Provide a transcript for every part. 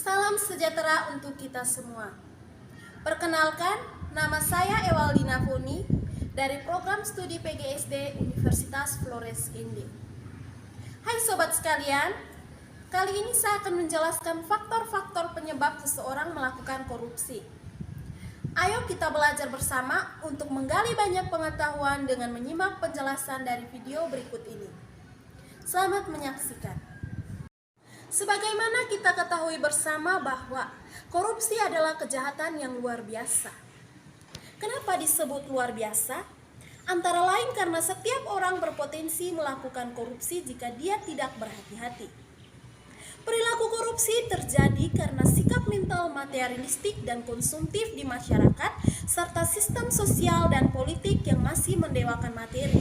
Salam sejahtera untuk kita semua. Perkenalkan, nama saya Ewaldina Funi dari program studi PGSD Universitas Flores Indi. Hai sobat sekalian, kali ini saya akan menjelaskan faktor-faktor penyebab seseorang melakukan korupsi. Ayo kita belajar bersama untuk menggali banyak pengetahuan dengan menyimak penjelasan dari video berikut ini. Selamat menyaksikan. Sebagaimana kita ketahui bersama bahwa korupsi adalah kejahatan yang luar biasa. Kenapa disebut luar biasa? Antara lain karena setiap orang berpotensi melakukan korupsi jika dia tidak berhati-hati. Perilaku korupsi terjadi karena sikap mental materialistik dan konsumtif di masyarakat serta sistem sosial dan politik yang masih mendewakan materi.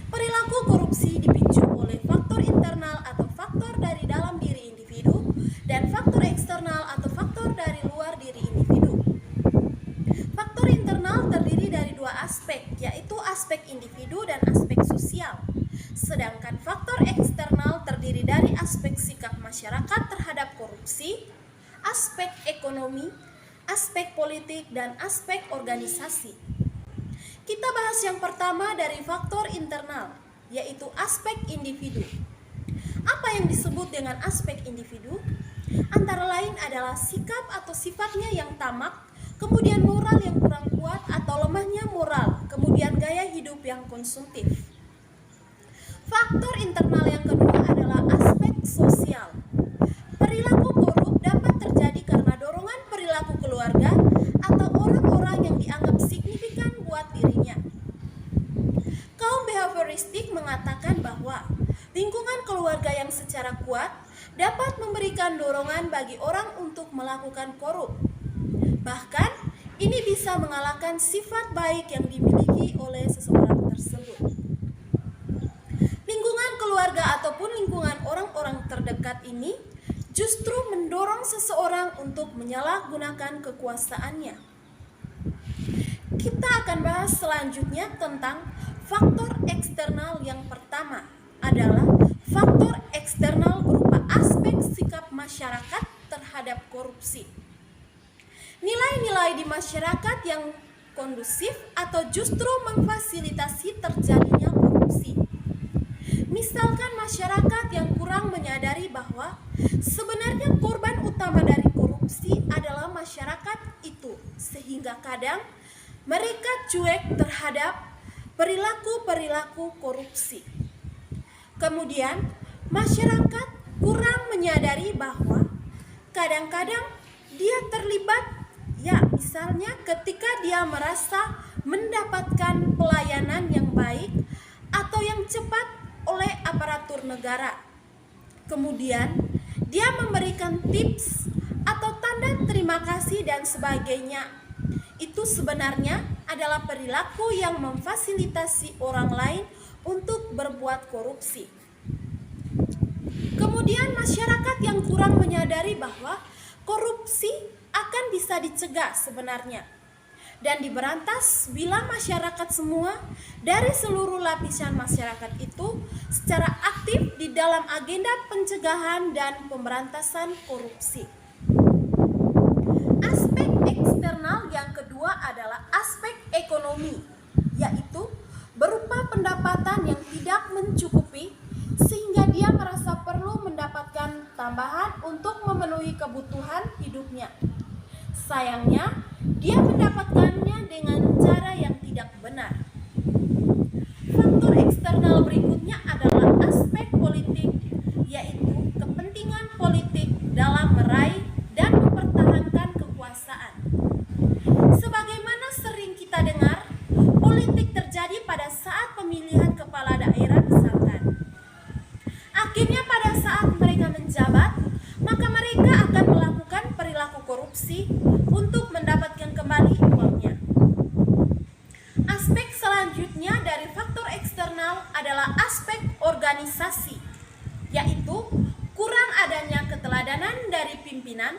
Perilaku korupsi dipicu oleh faktor internal atau faktor dari dalam diri individu dan faktor eksternal atau faktor dari luar diri individu. Faktor internal terdiri dari dua aspek, yaitu aspek individu dan aspek sosial. Sedangkan faktor eksternal terdiri dari aspek sikap masyarakat terhadap korupsi, aspek ekonomi, aspek politik, dan aspek organisasi. Kita bahas yang pertama dari faktor internal, yaitu aspek individu. Apa yang disebut dengan aspek individu? Antara lain adalah sikap atau sifatnya yang tamak, kemudian moral yang kurang kuat atau lemahnya moral, kemudian gaya hidup yang konsumtif. Faktor internal yang kedua adalah aspek sosial. Perilaku korup dapat terjadi karena dorongan perilaku keluarga atau orang-orang yang dianggap signifikan buat dirinya. Kaum behavioristik mengatakan bahwa lingkungan keluarga yang secara kuat dapat memberikan dorongan bagi orang untuk melakukan korup. Bahkan, ini bisa mengalahkan sifat baik yang dimiliki oleh seseorang tersebut. Lingkungan keluarga ataupun lingkungan orang-orang terdekat ini justru mendorong seseorang untuk menyalahgunakan kekuasaannya. Kita akan bahas selanjutnya tentang faktor eksternal. Yang pertama adalah faktor eksternal berupa aspek sikap masyarakat terhadap korupsi. Nilai-nilai di masyarakat yang kondusif atau justru memfasilitasi terjadinya korupsi. Misalkan masyarakat yang kurang menyadari bahwa sebenarnya korban utama dari korupsi adalah masyarakat itu, sehingga kadang mereka cuek terhadap perilaku-perilaku korupsi. Kemudian, masyarakat kurang menyadari bahwa kadang-kadang dia terlibat, misalnya ketika dia merasa mendapatkan pelayanan yang baik atau yang cepat oleh aparatur negara. Kemudian, dia memberikan tips atau tanda terima kasih dan sebagainya. Itu sebenarnya adalah perilaku yang memfasilitasi orang lain untuk berbuat korupsi. Kemudian masyarakat yang kurang menyadari bahwa korupsi akan bisa dicegah sebenarnya dan diberantas bila masyarakat semua dari seluruh lapisan masyarakat itu secara aktif di dalam agenda pencegahan dan pemberantasan korupsi. Aspek eksternal yang kedua adalah aspek ekonomi, yaitu berupa pendapatan yang tidak mencukupi sehingga dia merasa perlu mendapatkan tambahan untuk memenuhi kebutuhan hidupnya. Sayangnya, dia mendapatkannya dengan cara yang tidak benar. Faktor eksternal berikutnya adalah aspek politik, yaitu kepentingan politik dalam meraih dan mempertahankan kekuasaan. Sebagaimana sering kita dengar, politik terjadi pada saat pemilihan kepala daerah misalkan. Akhirnya pada saat mereka menjabat, maka mereka akan melakukan perilaku korupsi untuk mendapatkan kembali uangnya. Aspek selanjutnya dari faktor eksternal adalah aspek organisasi, yaitu kurang adanya keteladanan dari pimpinan.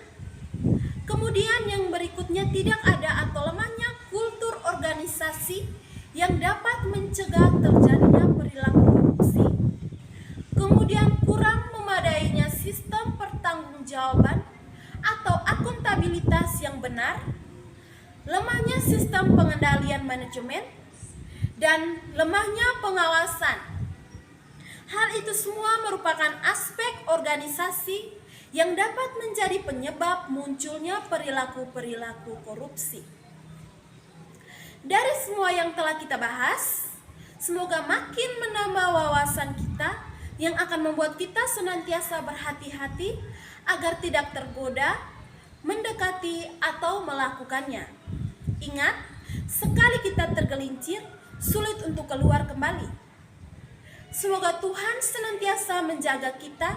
Kemudian yang berikutnya tidak ada atau lemahnya kultur organisasi yang dapat mencegah terjadinya perilaku korupsi. Kemudian kurang memadainya sistem pertanggungjawaban akuntabilitas yang benar, lemahnya sistem pengendalian manajemen, dan lemahnya pengawasan. Hal itu semua merupakan aspek organisasi yang dapat menjadi penyebab munculnya perilaku-perilaku korupsi. Dari semua yang telah kita bahas, semoga makin menambah wawasan kita yang akan membuat kita senantiasa berhati-hati agar tidak tergoda, mendekati, atau melakukannya. Ingat, sekali kita tergelincir, sulit untuk keluar kembali. Semoga Tuhan senantiasa menjaga kita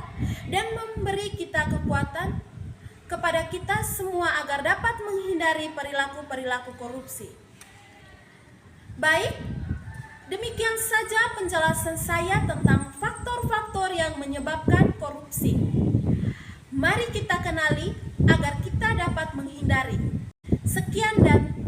dan memberi kita kekuatan kepada kita semua agar dapat menghindari perilaku-perilaku korupsi. Baik, demikian saja penjelasan saya tentang faktor-faktor yang menyebabkan korupsi. Mari kita kenali agar kita dapat menghindari. Sekian dan